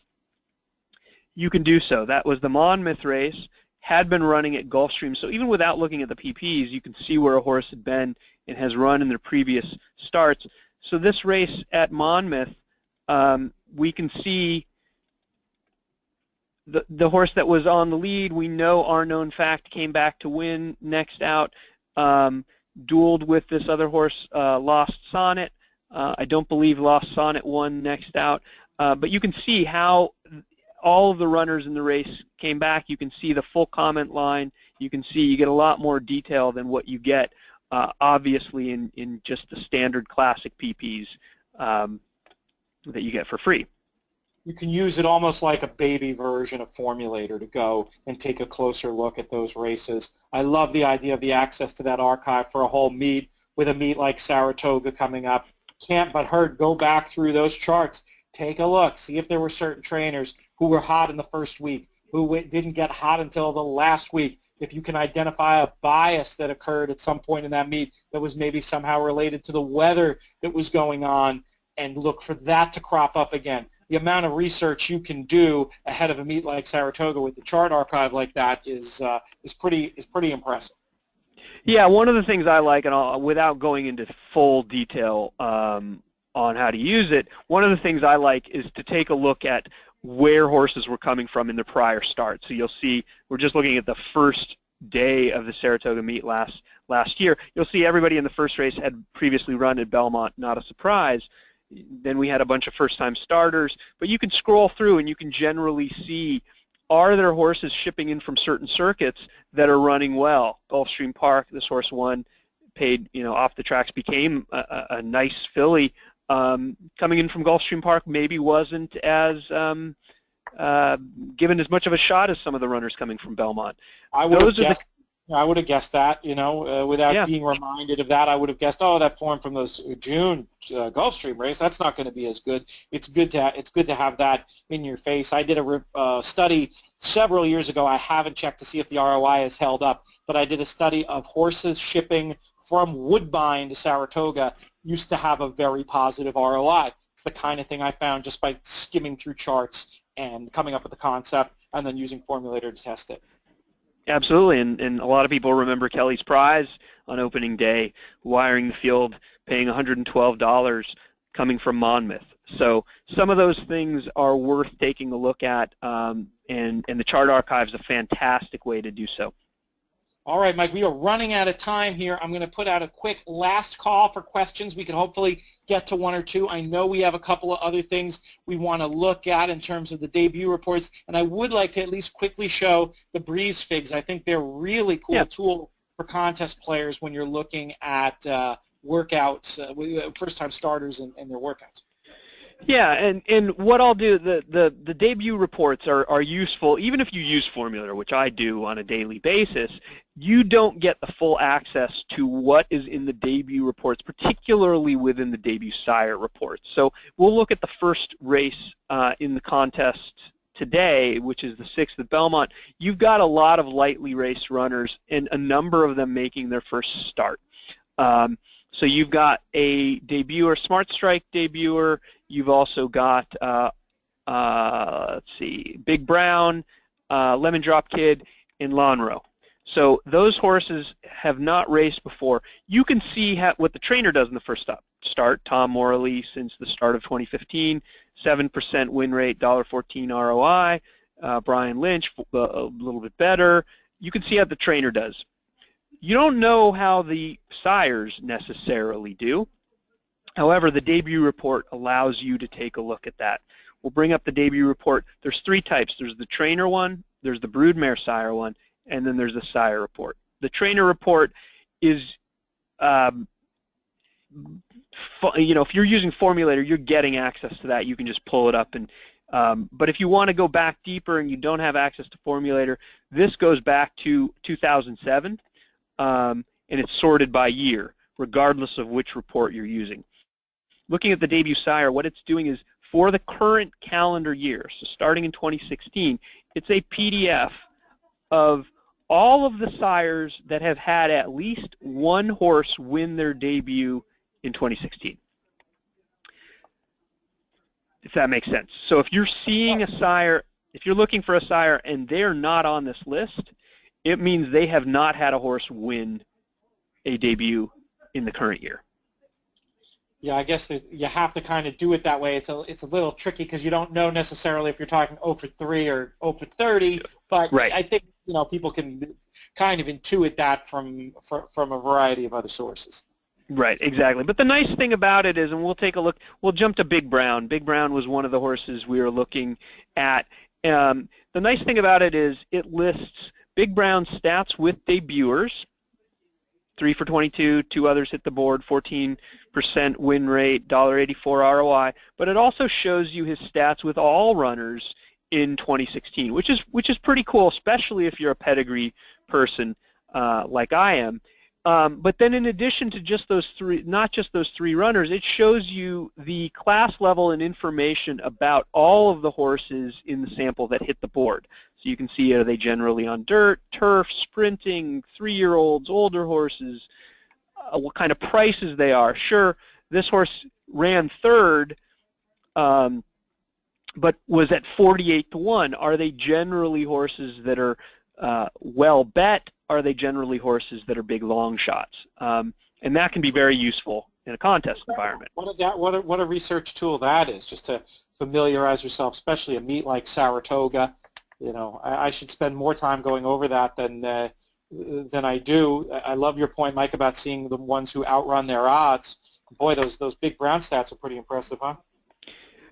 You can do so. That was the Monmouth race, had been running at Gulfstream, so even without looking at the PPs, you can see where a horse had been and has run in their previous starts. So this race at Monmouth, we can see the horse that was on the lead. We know Our Known Fact came back to win next out, dueled with this other horse, Lost Sonnet. I don't believe Lost Sonnet won next out, but you can see how all of the runners in the race came back. You can see the full comment line. You can see you get a lot more detail than what you get, obviously, in just the standard classic PPs that you get for free. You can use it almost like a baby version of Formulator to go and take a closer look at those races. I love the idea of the access to that archive for a whole meet, with a meet like Saratoga coming up. Can't but go back through those charts, take a look, see if there were certain trainers who were hot in the first week, who didn't get hot until the last week. If you can identify a bias that occurred at some point in that meet that was maybe somehow related to the weather that was going on, and look for that to crop up again. The amount of research you can do ahead of a meet like Saratoga with the chart archive like that is pretty impressive. Yeah, one of the things I like, and without going into full detail on how to use it, one of the things I like is to take a look at where horses were coming from in the prior start. So you'll see, we're just looking at the first day of the Saratoga meet last year. You'll see everybody in the first race had previously run at Belmont, not a surprise. Then we had a bunch of first-time starters, but you can scroll through and you can generally see, are there horses shipping in from certain circuits that are running well? Gulfstream Park, this horse won, paid, off the tracks, became a nice filly. Coming in from Gulfstream Park maybe wasn't as given as much of a shot as some of the runners coming from Belmont. I would have guessed that, without being reminded of that. I would have guessed, oh, that form from those June Gulfstream race, that's not going to be as good. It's good to have that in your face. I did a study several years ago. I haven't checked to see if the ROI has held up, but I did a study of horses shipping from Woodbine to Saratoga used to have a very positive ROI. It's the kind of thing I found just by skimming through charts and coming up with the concept and then using Formulator to test it. Absolutely, and a lot of people remember Kelly's Prize on opening day, wiring the field, paying $112, coming from Monmouth. So some of those things are worth taking a look at, and the chart archive is a fantastic way to do so. All right, Mike, we are running out of time here. I'm going to put out a quick last call for questions. We can hopefully get to one or two. I know we have a couple of other things we want to look at in terms of the debut reports, and I would like to at least quickly show the Breeze Figs. I think they're a really cool tool for contest players when you're looking at workouts, first-time starters and their workouts. Yeah, and what I'll do, the debut reports are useful, even if you use Formulator, which I do on a daily basis. You don't get the full access to what is in the debut reports, particularly within the debut sire reports. So we'll look at the first race in the contest today, which is the 6th at Belmont. You've got a lot of lightly raced runners, and a number of them making their first start. So you've got a debuter, Smart Strike debuter. You've also got, let's see, Big Brown, Lemon Drop Kid, and Lonro. So those horses have not raced before. You can see what the trainer does in the first start. Tom Morley, since the start of 2015, 7% win rate, $1.14 ROI. Brian Lynch, a little bit better. You can see how the trainer does. You don't know how the sires necessarily do. However, the debut report allows you to take a look at that. We'll bring up the debut report. There's three types. There's the trainer one, there's the broodmare sire one, and then there's the sire report. The trainer report is, if you're using Formulator, you're getting access to that. You can just pull it up. But if you want to go back deeper and you don't have access to Formulator, this goes back to 2007, and it's sorted by year, regardless of which report you're using. Looking at the debut sire, what it's doing is for the current calendar year, so starting in 2016, it's a PDF of all of the sires that have had at least one horse win their debut in 2016. If that makes sense. So if you're seeing a sire, if you're looking for a sire and they're not on this list, it means they have not had a horse win a debut in the current year. Yeah, I guess you have to kind of do it that way. It's a little tricky because you don't know necessarily if you're talking 0 for 3 or 0 for 30, but right. I think people can kind of intuit that from a variety of other sources. Right, exactly. But the nice thing about it is, and we'll take a look, we'll jump to Big Brown. Big Brown was one of the horses we were looking at. The nice thing about it is it lists Big Brown's stats with debuters. 3 for 22, 2 others hit the board, 14% win rate, $1.84 ROI. But it also shows you his stats with all runners in 2016, which is pretty cool, especially if you're a pedigree person like I am. But then in addition to just those three, not just those 3 runners, it shows you the class level and information about all of the horses in the sample that hit the board. So you can see, are they generally on dirt, turf, sprinting, 3-year-olds, older horses, what kind of prices they are. Sure, this horse ran 3rd, but was at 48 to 1. Are they generally horses that are well bet? Are they generally horses that are big long shots? And that can be very useful in a contest environment. What a research tool that is, just to familiarize yourself, especially a meet like Saratoga. I should spend more time going over that than I do. I love your point, Mike, about seeing the ones who outrun their odds. Boy, those Big Brown stats are pretty impressive, huh?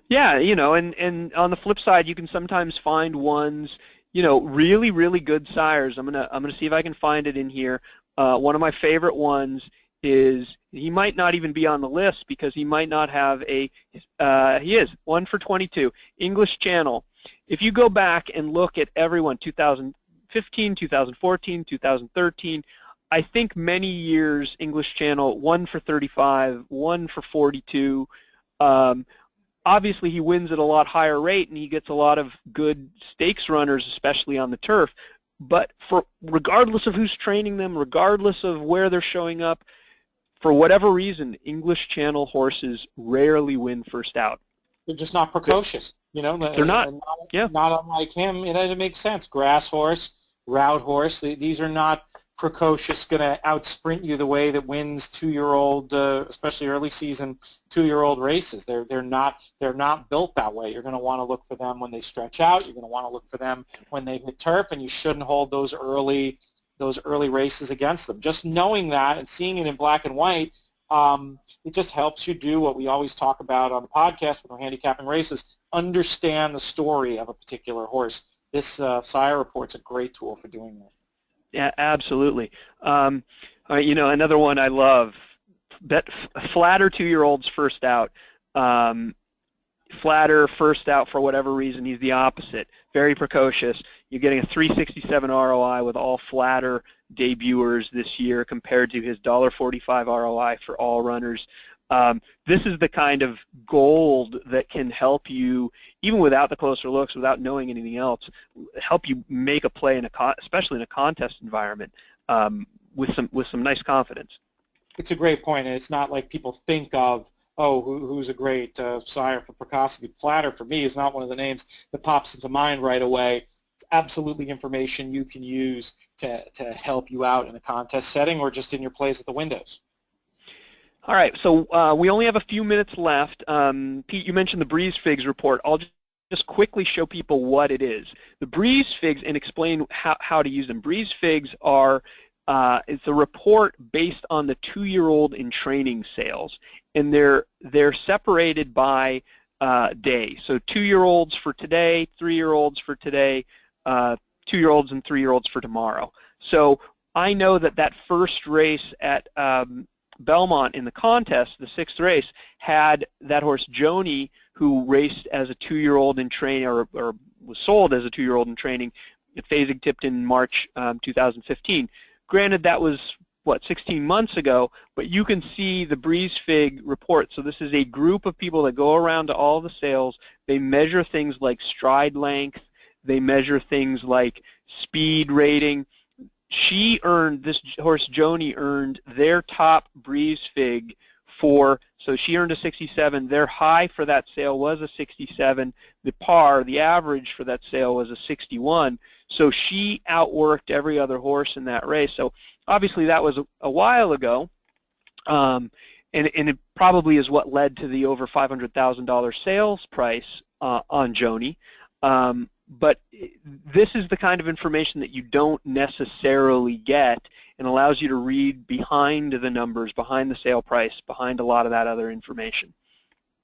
Yeah, and on the flip side, you can sometimes find ones, really, really good sires. I'm gonna see if I can find it in here. One of my favorite ones is, he might not even be on the list because he might not have he is 1 for 22, English Channel. If you go back and look at everyone, 2015, 2014, 2013, I think many years English Channel 1 for 35, 1 for 42. Obviously, he wins at a lot higher rate, and he gets a lot of good stakes runners, especially on the turf. But regardless of who's training them, regardless of where they're showing up, for whatever reason, English Channel horses rarely win first out. They're just not precocious. They're not. Not unlike him. It makes sense. Grass horse, route horse. These are not precocious going to outsprint you the way that wins 2-year-old, especially early season 2-year-old races. They're not built that way. You're going to want to look for them when they stretch out. You're going to want to look for them when they hit turf, and you shouldn't hold those early races against them. Just knowing that and seeing it in black and white, it just helps you do what we always talk about on the podcast when we're handicapping races: understand the story of a particular horse. This sire report's a great tool for doing that. Yeah, absolutely. Another one I love, bet flatter 2-year-olds first out. Flatter first out for whatever reason, he's the opposite. Very precocious. You're getting a 367 ROI with all flatter debuters this year compared to his $1.45 ROI for all runners. This is the kind of gold that can help you, even without the closer looks, without knowing anything else, help you make a play especially in a contest environment, with some nice confidence. It's a great point, and it's not like people think of, oh, who's a great sire for precocity. Flatter, for me, is not one of the names that pops into mind right away. It's absolutely information you can use to help you out in a contest setting or just in your plays at the windows. All right, so we only have a few minutes left. Pete, you mentioned the Breeze Figs report. I'll just quickly show people what it is. The Breeze Figs, and explain how to use them. Breeze Figs are, it's a report based on the 2-year-old in training sales, and they're separated by day. So 2-year-olds for today, 3-year-olds for today, 2-year-olds and 3-year-olds for tomorrow. So I know that first race at Belmont in the contest, the 6th race, had that horse Joni, who raced as a 2-year-old in training, or was sold as a 2-year-old in training, phasing tipped in March 2015. Granted, that was, 16 months ago, but you can see the Breeze Fig report. So this is a group of people that go around to all the sales. They measure things like stride length. They measure things like speed rating. This horse Joni earned their top Breeze Fig so she earned a 67. Their high for that sale was a 67. The average for that sale was a 61. So she outworked every other horse in that race. So obviously that was a while ago, and it probably is what led to the over $500,000 sales price on Joni. But this is the kind of information that you don't necessarily get, and allows you to read behind the numbers, behind the sale price, behind a lot of that other information.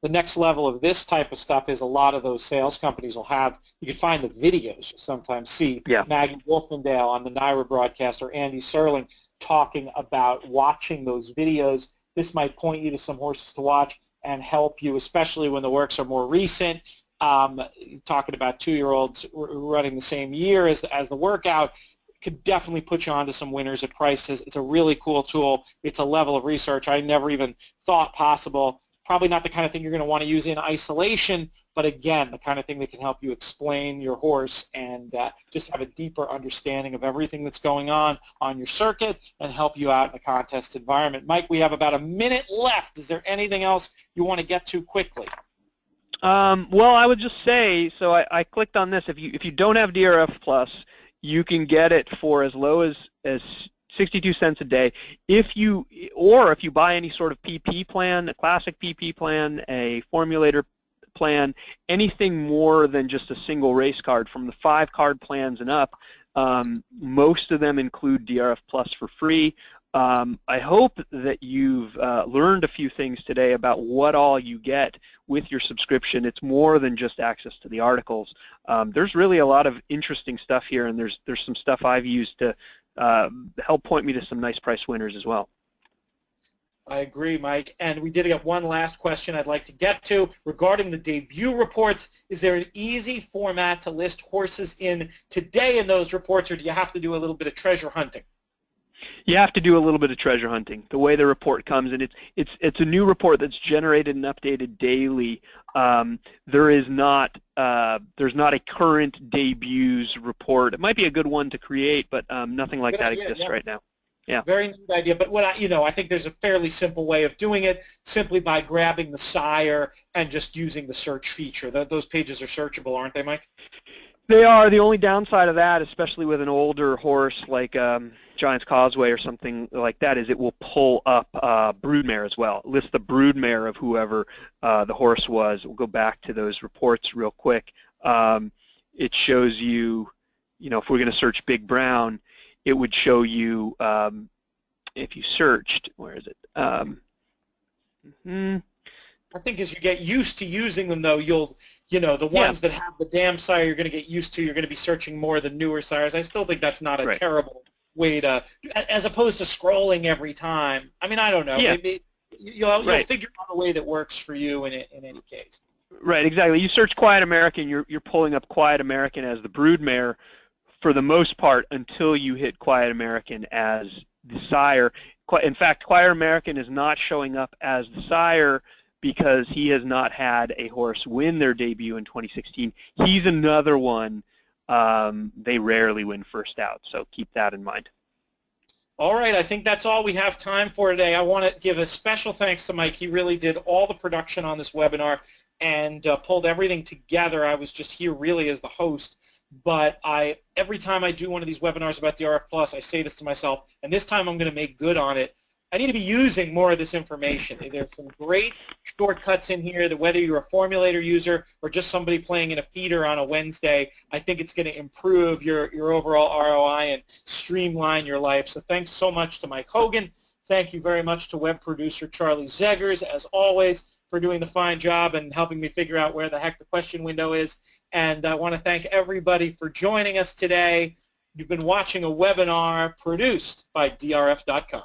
The next level of this type of stuff is a lot of those sales companies will have, you can find the videos. You sometimes see Maggie Wolfendale on the NYRA broadcast, or Andy Serling talking about watching those videos. This might point you to some horses to watch and help you, especially when the works are more recent. Talking about 2-year-olds running the same year as the workout, could definitely put you onto some winners at prices. It's a really cool tool. It's a level of research I never even thought possible. Probably not the kind of thing you're going to want to use in isolation, but again, the kind of thing that can help you explain your horse and just have a deeper understanding of everything that's going on your circuit and help you out in a contest environment. Mike, we have about a minute left. Is there anything else you want to get to quickly? Well, I would just say, so I clicked on this. If you don't have DRF Plus, you can get it for as low as 62 cents a day. If you buy any sort of PP plan, a classic PP plan, a formulator plan, anything more than just a single race card, from the 5-card plans and up, most of them include DRF Plus for free. I hope that you've learned a few things today about what all you get with your subscription. It's more than just access to the articles. There's really a lot of interesting stuff here, and there's some stuff I've used to help point me to some nice price winners as well. I agree, Mike. And we did get one last question I'd like to get to regarding the debut reports. Is there an easy format to list horses in today in those reports, or do you have to do a little bit of treasure hunting? You have to do a little bit of treasure hunting. The way the report comes, and it's a new report that's generated and updated daily. There's not a current debuts report. It might be a good one to create, but nothing like that exists right now. Yeah. Very neat idea. But I think there's a fairly simple way of doing it, simply by grabbing the sire and just using the search feature. Those pages are searchable, aren't they, Mike? They are. The only downside of that, especially with an older horse like Giant's Causeway or something like that, is it will pull up broodmare as well. It lists the broodmare of whoever the horse was. We'll go back to those reports real quick. It shows you, if we're going to search Big Brown, it would show you, if you searched, where is it? I think as you get used to using them, though, the ones that have the dam sire you're going to get used to, you're going to be searching more of the newer sires. I still think that's not a terrible way to, as opposed to scrolling every time. I mean, I don't know. Yeah. Maybe you'll figure out a way that works for you in any case. Right, exactly. You search Quiet American, you're pulling up Quiet American as the broodmare for the most part until you hit Quiet American as the sire. In fact, Quiet American is not showing up as the sire because he has not had a horse win their debut in 2016. He's another one they rarely win first out, so keep that in mind. All right, I think that's all we have time for today. I want to give a special thanks to Mike. He really did all the production on this webinar and pulled everything together. I was just here really as the host, but every time I do one of these webinars about DRF Plus, I say this to myself, and this time I'm going to make good on it. I need to be using more of this information. There's some great shortcuts in here that whether you're a formulator user or just somebody playing in a feeder on a Wednesday, I think it's going to improve your overall ROI and streamline your life. So thanks so much to Mike Hogan. Thank you very much to web producer Charlie Zeggers, as always, for doing the fine job and helping me figure out where the heck the question window is. And I want to thank everybody for joining us today. You've been watching a webinar produced by DRF.com.